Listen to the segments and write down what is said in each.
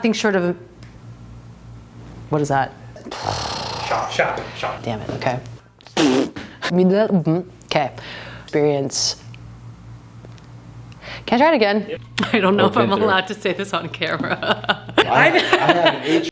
Nothing short of, what is that? Shot. Damn it, okay. Okay, experience. Can I try it again? Yep. I don't know if I'm allowed to say this on camera. I have an H.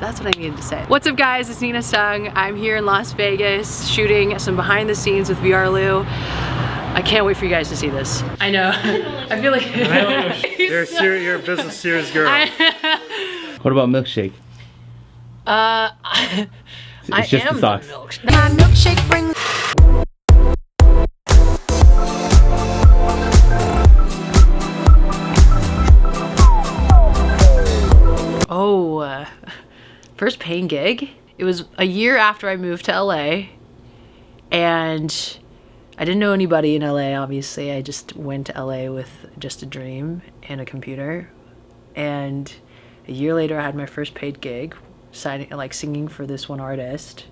That's what I needed to say. What's up guys, it's Nina Sung. I'm here in Las Vegas shooting some behind the scenes with VRLU. I can't wait for you guys to see this. I know. I feel like You're a business serious girl. What about milkshake? It's just the sauce. My milkshake brings. Oh, first paying gig. It was a year after I moved to LA, and I didn't know anybody in LA, obviously. I just went to LA with just a dream and a computer. And a year later, I had my first paid gig, singing for this one artist.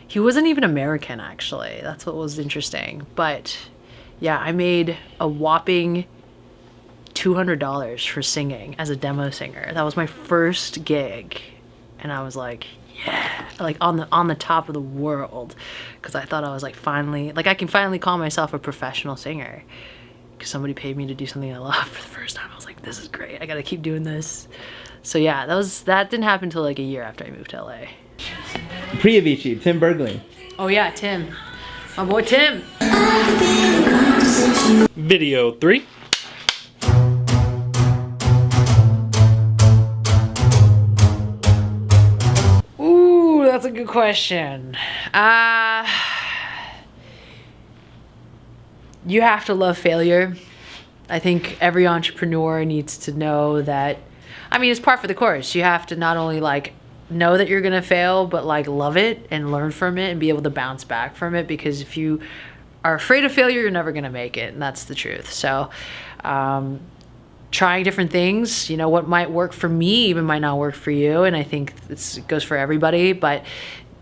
He wasn't even American, actually. That's what was interesting. But yeah, I made a whopping $200 for singing as a demo singer. That was my first gig. And I was like, yeah, like on the top of the world, because I thought I was like finally, like I can finally call myself a professional singer because somebody paid me to do something I love for the first time. I was like, this is great, I gotta keep doing this. So yeah, that didn't happen until like a year after I moved to LA. Pre-Avicii, Tim Bergling. Oh yeah, Tim, my boy Tim. Video 3. That's a good question. You have to love failure. I think every entrepreneur needs to know that, I mean, it's par for the course. You have to not only like know that you're gonna fail, but like love it and learn from it and be able to bounce back from it, because if you are afraid of failure, you're never gonna make it, and that's the truth. So trying different things, you know, what might work for me even might not work for you, and I think it goes for everybody, but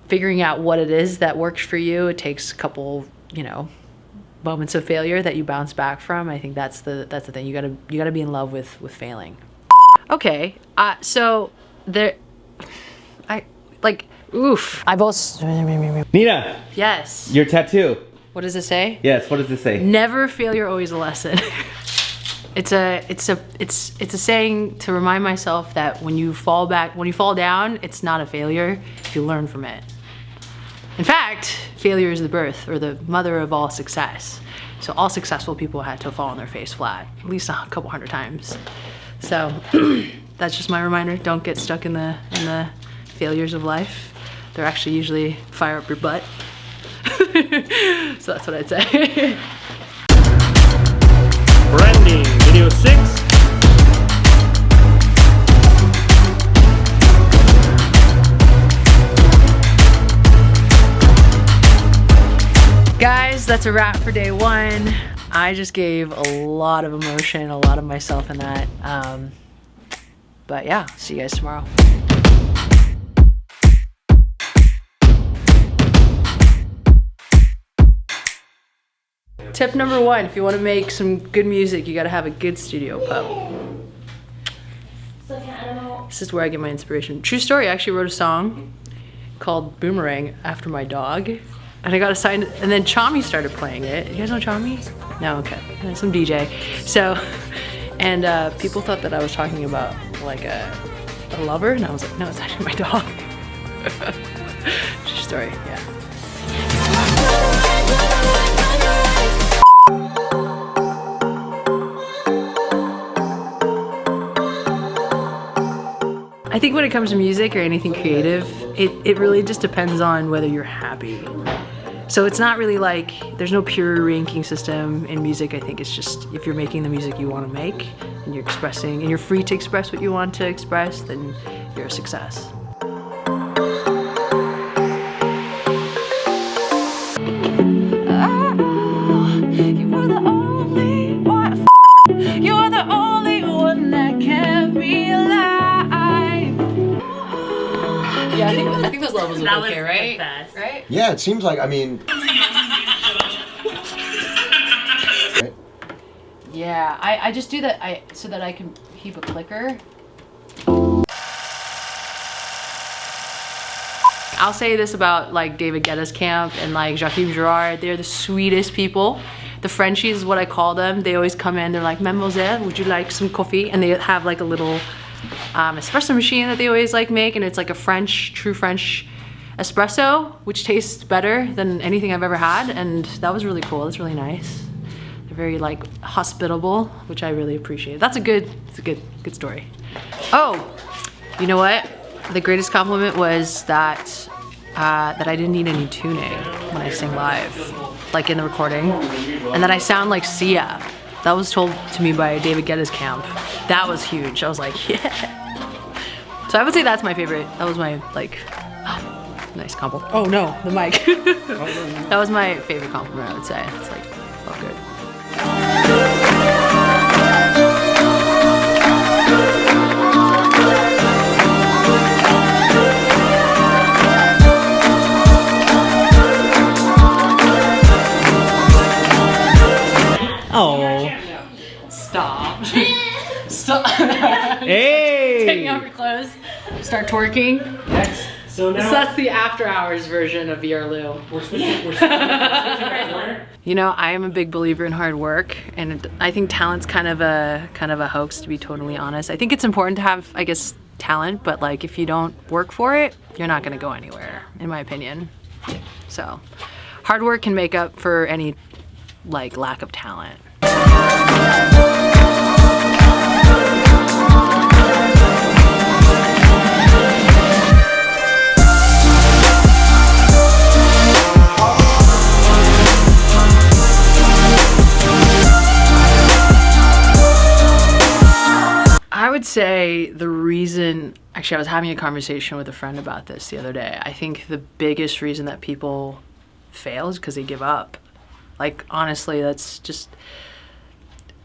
figuring out what it is that works for you, it takes a couple, you know, moments of failure that you bounce back from. I think that's the thing. You gotta be in love with failing. Okay, so there, oof. I've also Nina. Yes. Your tattoo. What does it say? Yes. What does it say? Never failure, always a lesson. It's a saying to remind myself that when you fall down, it's not a failure if you learn from it. In fact, failure is the birth or the mother of all success. So all successful people had to fall on their face flat, at least a couple hundred times. So that's just my reminder. Don't get stuck in the failures of life. They're actually usually fire up your butt. So that's what I'd say. Branding, video 6. Guys, that's a wrap for day 1. I just gave a lot of emotion, a lot of myself in that. But yeah, see you guys tomorrow. Tip number 1, if you want to make some good music, you got to have a good studio pub. This is where I get my inspiration. True story, I actually wrote a song called Boomerang after my dog. And I got assigned, and then Chami started playing it. You guys know Chami? No, okay. Some DJ. So, and people thought that I was talking about like a lover, and I was like, no, it's actually my dog. True story, yeah. I think when it comes to music or anything creative, it really just depends on whether you're happy. So it's not really like, there's no pure ranking system in music. I think it's just, if you're making the music you want to make and you're expressing, and you're free to express what you want to express, then you're a success. You're the only one that kept me alive. I think those levels look That was okay, the right? best. Right? Yeah, it seems like, I mean. Yeah, I just do that so that I can keep a clicker. I'll say this about like David Guetta's camp and like Joachim Garraud. They're the sweetest people. The Frenchies is what I call them. They always come in, they're like, Mademoiselle, would you like some coffee? And they have like a little espresso machine that they always like make, and it's like a true French espresso, which tastes better than anything I've ever had. And that was really cool, that's really nice. They're very like hospitable, which I really appreciate. It's a good story. Oh, you know what? The greatest compliment was that I didn't need any tuning when I sing live, like in the recording, and that I sound like Sia. That was told to me by David Guetta's camp. That was huge. I was like, yeah. So I would say that's my favorite. That was my like, nice compliment. Oh no, the mic. That was my favorite compliment, I would say. It's like, felt good. Oh. Stop. Stop. Hey. Taking off your clothes. Start twerking. So now That's the after hours version of VRLU. we're switching order. You know, I am a big believer in hard work, and I think talent's kind of a hoax, to be totally honest. I think it's important to have, I guess, talent, but like if you don't work for it, you're not gonna go anywhere, in my opinion. So, hard work can make up for any like lack of talent. I would say the reason, actually I was having a conversation with a friend about this the other day. I think the biggest reason that people fail is because they give up. Like honestly, that's just,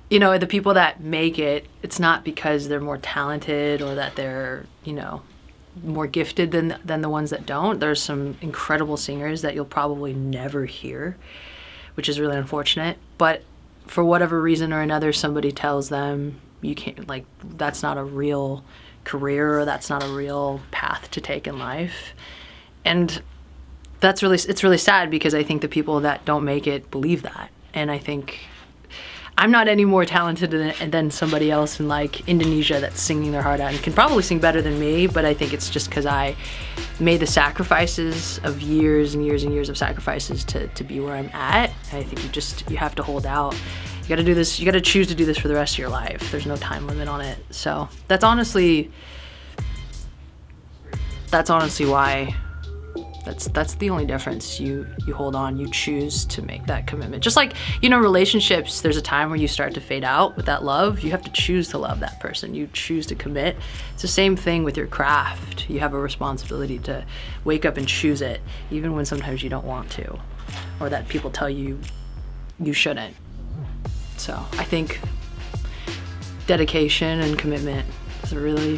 you know, the people that make it, it's not because they're more talented or that they're, you know, more gifted than the ones that don't. There's some incredible singers that you'll probably never hear, which is really unfortunate. But for whatever reason or another, somebody tells them you can't, like, that's not a real career or that's not a real path to take in life. And it's really sad because I think the people that don't make it believe that. And I think I'm not any more talented than somebody else in like Indonesia that's singing their heart out and can probably sing better than me, but I think it's just because I made the sacrifices of years and years and years of sacrifices to be where I'm at. And I think you have to hold out. You gotta do this, you gotta choose to do this for the rest of your life. There's no time limit on it. So that's honestly why that's the only difference. You hold on, you choose to make that commitment. Just like, you know, relationships, there's a time where you start to fade out with that love. You have to choose to love that person. You choose to commit. It's the same thing with your craft. You have a responsibility to wake up and choose it, even when sometimes you don't want to, or that people tell you you shouldn't. So I think dedication and commitment is really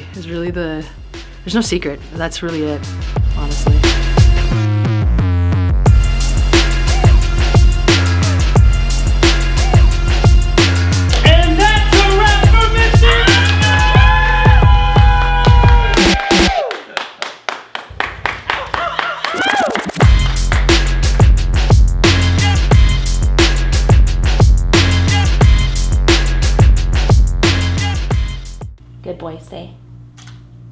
there's no secret. That's really it, honestly. And that's a wrap for Mr. Good boy, stay.